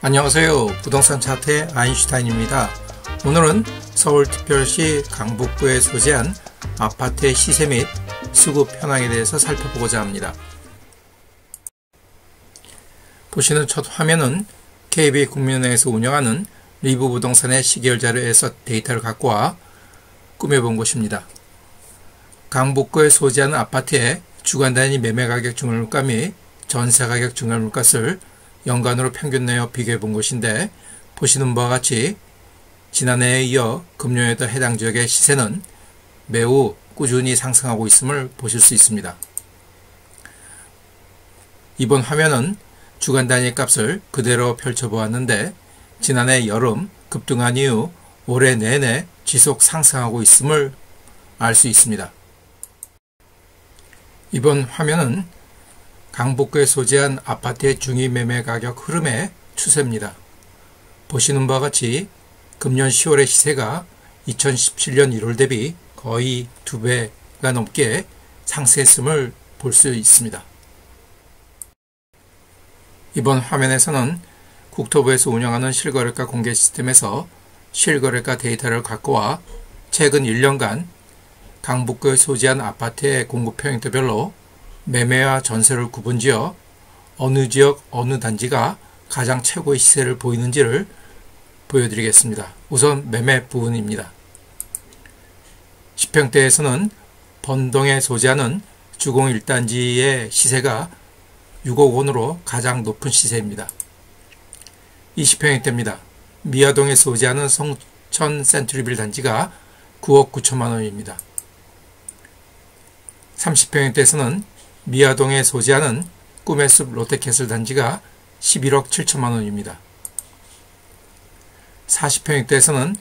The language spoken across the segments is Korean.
안녕하세요. 부동산 차트의 아인슈타인입니다. 오늘은 서울특별시 강북구에 소재한 아파트의 시세 및 수급 현황에 대해서 살펴보고자 합니다. 보시는 첫 화면은 KB국민은행에서 운영하는 리브 부동산의 시계열 자료에서 데이터를 갖고 와 꾸며본 것입니다. 강북구에 소재하는 아파트의 주간 단위 매매가격 증가물가 및 전세가격 증가물가를 연간으로 평균 내어 비교해 본 것인데, 보시는 바와 같이 지난해에 이어 금년에도 해당 지역의 시세는 매우 꾸준히 상승하고 있음을 보실 수 있습니다. 이번 화면은 주간 단위 값을 그대로 펼쳐보았는데, 지난해 여름 급등한 이후 올해 내내 지속 상승하고 있음을 알 수 있습니다. 이번 화면은 강북구에 소재한 아파트의 중위 매매 가격 흐름의 추세입니다. 보시는 바와 같이 금년 10월의 시세가 2017년 1월 대비 거의 2배가 넘게 상승했음을 볼 수 있습니다. 이번 화면에서는 국토부에서 운영하는 실거래가 공개 시스템에서 실거래가 데이터를 갖고 와 최근 1년간 강북구에 소재한 아파트의 공급 포인트별로 매매와 전세를 구분지어 어느 지역 어느 단지가 가장 최고의 시세를 보이는지를 보여드리겠습니다. 우선 매매 부분입니다. 10평대에서는 번동에 소재하는 주공 1단지의 시세가 6억 원으로 가장 높은 시세입니다. 20평대입니다. 미아동에 소재하는 성천 센트리빌 단지가 9억 9천만 원입니다. 30평대에서는 미아동에 소재하는 꿈의숲 롯데캐슬 단지가 11억 7천만 원입니다. 40평대에서는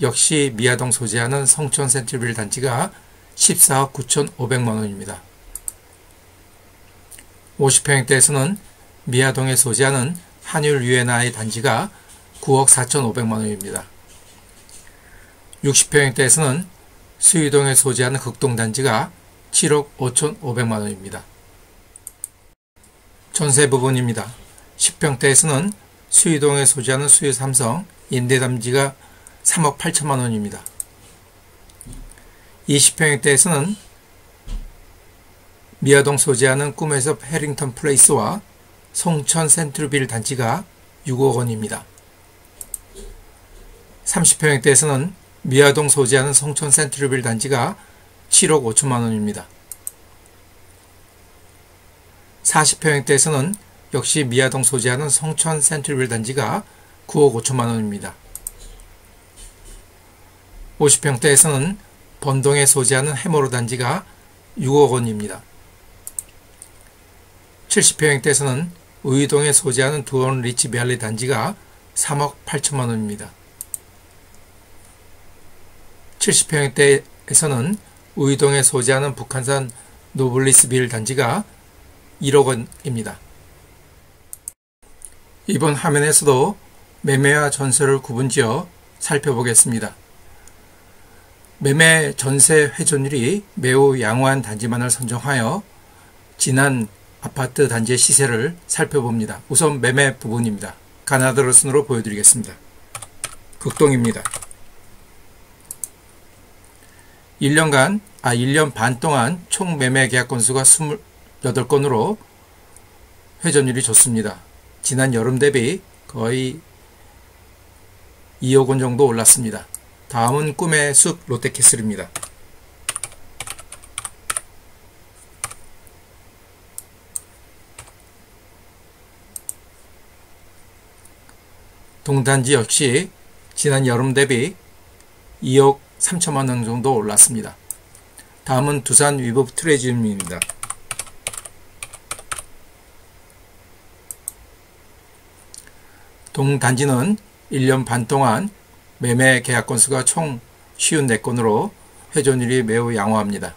역시 미아동 소재하는 성천 센트리빌 단지가 14억 9,500만 원입니다. 50평대에서는 미아동에 소재하는 한율 유엔아의 단지가 9억 4,500만 원입니다. 60평대에서는 수유동에 소재하는 극동 단지가 7억 5,500만 원입니다. 전세 부분입니다. 10평대에서는 수유동에 소재하는 수유삼성 임대단지가 3억 8천만 원입니다. 20평대에서는 미아동 소재하는 꿈의숲 해링턴 플레이스와 송천 센트루빌 단지가 6억 원입니다. 30평대에서는 미아동 소재하는 송천 센트루빌 단지가 7억 5천만 원입니다. 40평대에서는 역시 미아동 소재하는 성천 센트리빌 단지가 9억 5천만 원입니다. 50평대에서는 번동에 소재하는 해머로 단지가 6억 원입니다. 70평대에서는 의동에 소재하는 두원 리치밸리 단지가 3억 8천만 원입니다. 70평대에서는 의동에 소재하는 북한산 노블리스빌 단지가 1억 원입니다. 이번 화면에서도 매매와 전세를 구분지어 살펴보겠습니다. 매매 전세 회전율이 매우 양호한 단지만을 선정하여 지난 아파트 단지의 시세를 살펴봅니다. 우선 매매 부분입니다. 가나다로 순으로 보여드리겠습니다. 극동입니다. 1년 반 동안 총 매매 계약 건수가 28건으로 회전율이 좋습니다. 지난 여름 대비 거의 2억 원 정도 올랐습니다. 다음은 꿈의 숲 롯데캐슬입니다. 동단지 역시 지난 여름 대비 2억 3천만 원 정도 올랐습니다. 다음은 두산 위브 트레지움입니다. 동단지는 1년 반 동안 매매 계약 건수가 총 54건으로 회전율이 매우 양호합니다.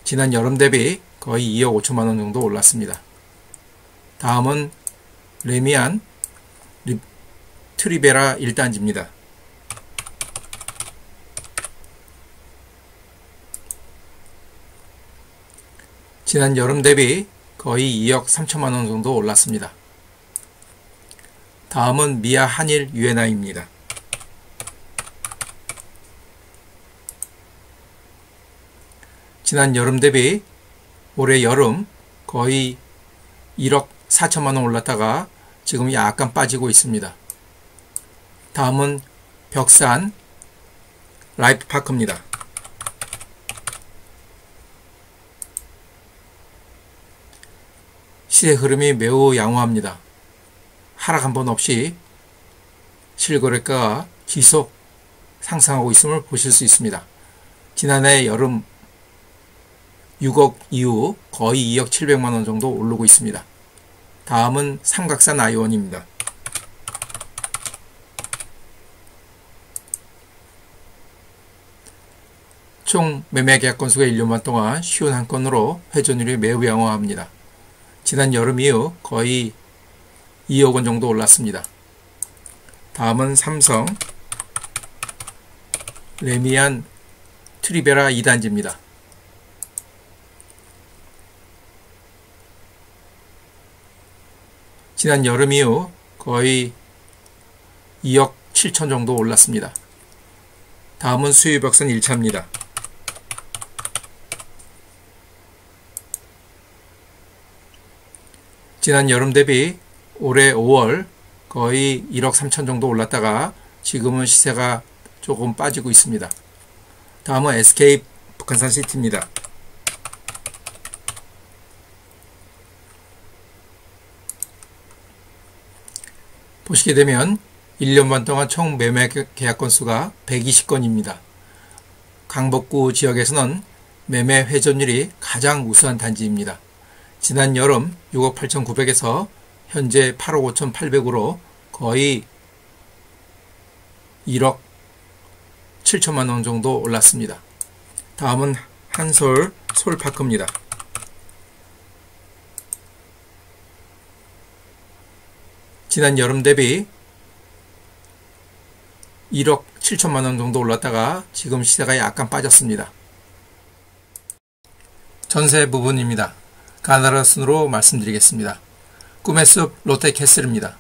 지난 여름 대비 거의 2억 5천만 원 정도 올랐습니다. 다음은 레미안 트리베라 1단지입니다. 지난 여름 대비 거의 2억 3천만 원 정도 올랐습니다. 다음은 미아 한일 유엔아입니다. 지난 여름 대비 올해 여름 거의 1억 4천만 원 올랐다가 지금 약간 빠지고 있습니다. 다음은 벽산 라이프파크입니다. 시세 흐름이 매우 양호합니다. 하락 한 번 없이 실거래가가 지속 상승하고 있음을 보실 수 있습니다. 지난해 여름 6억 이후 거의 2억 7백만 원 정도 오르고 있습니다. 다음은 삼각산 아이원입니다. 총 매매 계약 건수가 1년반 동안 51건으로 회전율이 매우 양호합니다. 지난 여름 이후 거의 2억 원 정도 올랐습니다. 다음은 삼성 레미안 트리베라 2단지입니다. 지난 여름 이후 거의 2억 7천 정도 올랐습니다. 다음은 수유벽선 1차입니다. 지난 여름 대비 올해 5월 거의 1억 3천 정도 올랐다가 지금은 시세가 조금 빠지고 있습니다. 다음은 SK 북한산 시티입니다. 보시게 되면 1년 반 동안 총 매매 계약 건수가 120건입니다. 강북구 지역에서는 매매 회전율이 가장 우수한 단지입니다. 지난 여름 6억 8,900에서 현재 8억 5,800으로 거의 1억 7천만 원 정도 올랐습니다. 다음은 한솔 솔파크입니다. 지난 여름 대비 1억 7천만 원 정도 올랐다가 지금 시세가 약간 빠졌습니다. 전세 부분입니다. 가나다 순으로 말씀드리겠습니다. 꿈의 숲 롯데캐슬입니다.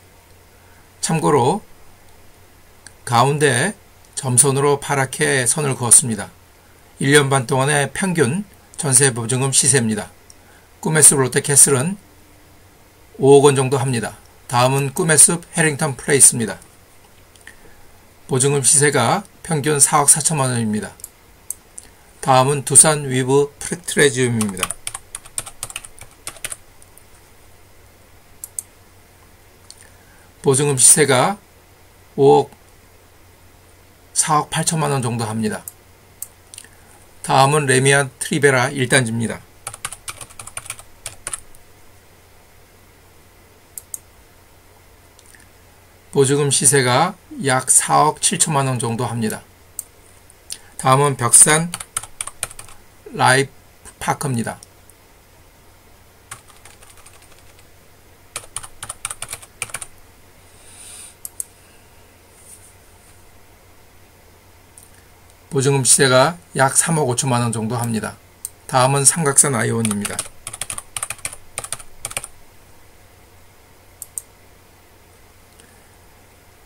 참고로 가운데 점선으로 파랗게 선을 그었습니다. 1년 반 동안의 평균 전세 보증금 시세입니다. 꿈의 숲 롯데캐슬은 5억 원 정도 합니다. 다음은 꿈의 숲 해링턴 플레이스입니다. 보증금 시세가 평균 4억 4천만 원입니다. 다음은 두산 위브 트레지움입니다. 보증금 시세가 4억 8천만 원 정도 합니다. 다음은 레미안 트리베라 1단지입니다. 보증금 시세가 약 4억 7천만 원 정도 합니다. 다음은 벽산 라이프파크입니다. 보증금 시세가 약 3억 5천만 원 정도 합니다. 다음은 삼각산 아이온입니다.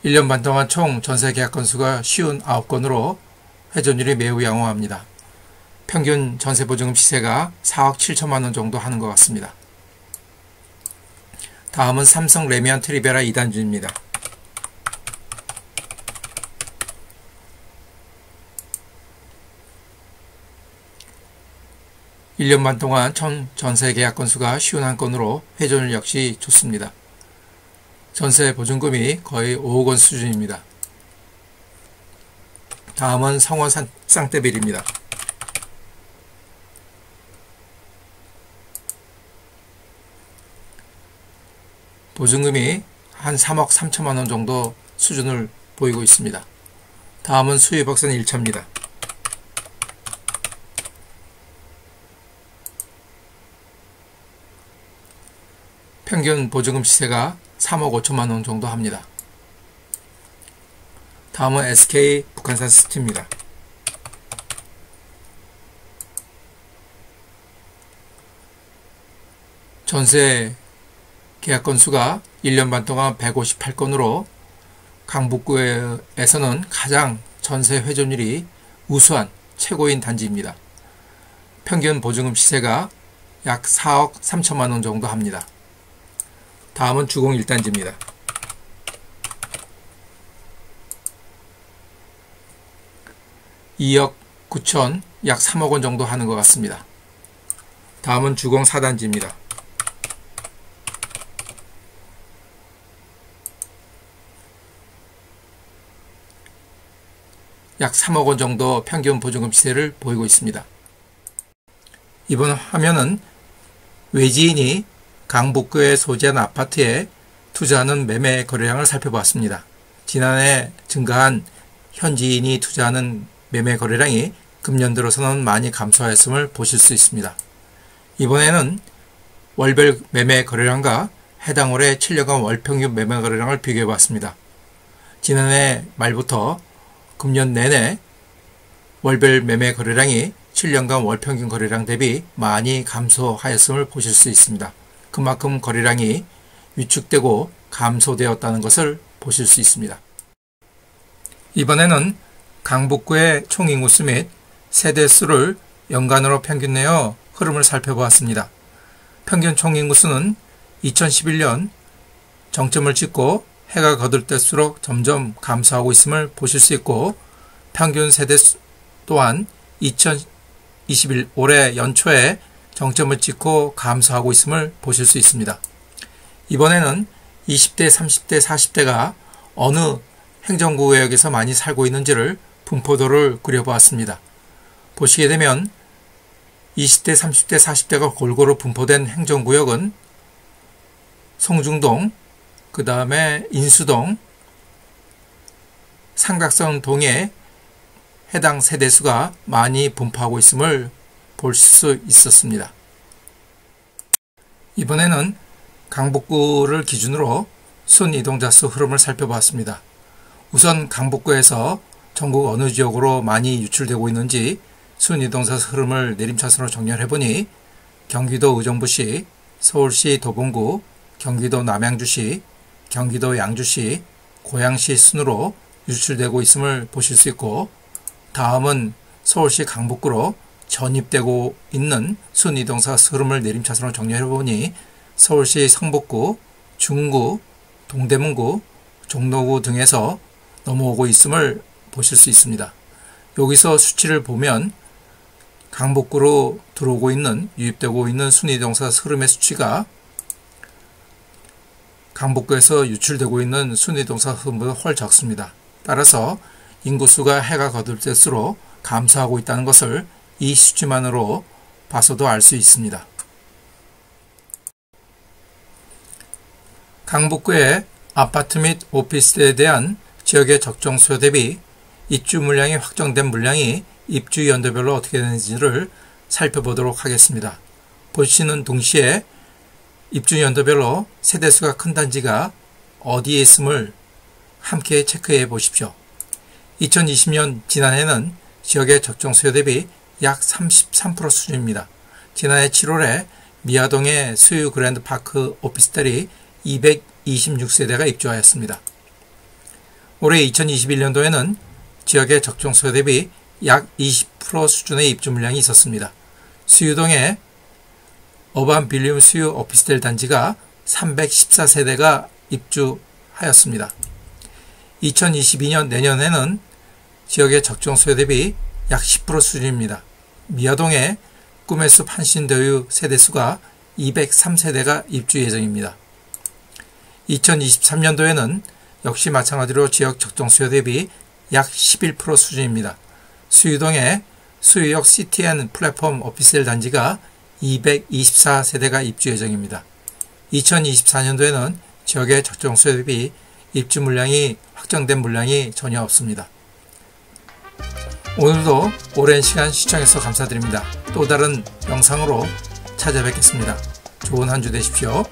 일 년 반 동안 총 전세 계약 건수가 59건으로 회전율이 매우 양호합니다. 평균 전세 보증금 시세가 4억 7천만 원 정도 하는 것 같습니다. 다음은 삼성 레미안 트리베라 2단지입니다. 일 년 반 동안 총 전세 계약 건수가 51건으로 회전율 역시 좋습니다. 전세 보증금이 거의 5억 원 수준입니다. 다음은 성원 쌍떼빌입니다. 보증금이 한 3억 3천만 원 정도 수준을 보이고 있습니다. 다음은 수유벽산 1차입니다. 평균 보증금 시세가 3억 5천만 원 정도 합니다. 다음은 SK 북한산 시티입니다. 전세 계약 건수가 1년 반 동안 158건으로 강북구에서는 가장 전세 회전율이 우수한 최고인 단지입니다. 평균 보증금 시세가 약 4억 3천만 원 정도 합니다. 다음은 주공 1단지입니다. 2억 9천, 약 3억 원 정도 하는 것 같습니다. 다음은 주공 4단지입니다. 약 3억 원 정도 평균 보증금 시세를 보이고 있습니다. 이번 화면은 외지인이 강북구에 소재한 아파트에 투자하는 매매 거래량을 살펴봤습니다. 지난해 증가한 현지인이 투자하는 매매 거래량이 금년 들어서는 많이 감소하였음을 보실 수 있습니다. 이번에는 월별 매매 거래량과 해당 월의 7년간 월평균 매매 거래량을 비교해 봤습니다. 지난해 말부터 금년 내내 월별 매매 거래량이 7년간 월평균 거래량 대비 많이 감소하였음을 보실 수 있습니다. 그만큼 거래량이 위축되고 감소되었다는 것을 보실 수 있습니다. 이번에는 강북구의 총인구수 및 세대수를 연간으로 평균 내어 흐름을 살펴보았습니다. 평균 총인구수는 2011년 정점을 찍고 해가 거듭될수록 점점 감소하고 있음을 보실 수 있고, 평균 세대수 또한 2021 올해 연초에 정점을 찍고 감소하고 있음을 보실 수 있습니다. 이번에는 20대, 30대, 40대가 어느 행정구역에서 많이 살고 있는지를 분포도를 그려보았습니다. 보시게 되면 20대, 30대, 40대가 골고루 분포된 행정구역은 성중동, 그 다음에 인수동, 삼각선동에 해당 세대수가 많이 분포하고 있음을 볼 수 있었습니다. 이번에는 강북구를 기준으로 순이동자 수 흐름을 살펴봤습니다. 우선 강북구에서 전국 어느 지역으로 많이 유출되고 있는지 순이동자 수 흐름을 내림차순으로 정렬해보니 경기도 의정부시, 서울시 도봉구, 경기도 남양주시, 경기도 양주시, 고양시 순으로 유출되고 있음을 보실 수 있고, 다음은 서울시 강북구로 전입되고 있는 순이동사 흐름을 내림차순으로 정리해보니 서울시 성북구, 중구, 동대문구, 종로구 등에서 넘어오고 있음을 보실 수 있습니다. 여기서 수치를 보면 강북구로 들어오고 있는, 유입되고 있는 순이동사 흐름의 수치가 강북구에서 유출되고 있는 순이동사 흐름보다 훨 적습니다. 따라서 인구수가 해가 거듭될수록 감소하고 있다는 것을 이 수치만으로 봐서도 알 수 있습니다. 강북구의 아파트 및 오피스에 대한 지역의 적정 수요 대비 입주 물량이 확정된 물량이 입주 연도별로 어떻게 되는지를 살펴보도록 하겠습니다. 보시는 동시에 입주 연도별로 세대수가 큰 단지가 어디에 있음을 함께 체크해 보십시오. 2020년 지난해는 지역의 적정 수요 대비 약 33% 수준입니다. 지난해 7월에 미아동의 수유 그랜드파크 오피스텔이 226세대가 입주하였습니다. 올해 2021년도에는 지역의 적정 수요 대비 약 20% 수준의 입주 물량이 있었습니다. 수유동의 어반 빌리움 수유 오피스텔 단지가 314세대가 입주하였습니다. 2022년 내년에는 지역의 적정 수요 대비 약 10% 수준입니다. 미아동의 꿈의 숲 한신대유 세대수가 203세대가 입주 예정입니다. 2023년도에는 역시 마찬가지로 지역 적정 수요 대비 약 11% 수준입니다. 수유동의 수유역 CTN 플랫폼 오피스텔 단지가 224세대가 입주 예정입니다. 2024년도에는 지역의 적정 수요 대비 입주 물량이 확정된 물량이 전혀 없습니다. 오늘도 오랜 시간 시청해서 감사드립니다. 또 다른 영상으로 찾아뵙겠습니다. 좋은 한 주 되십시오.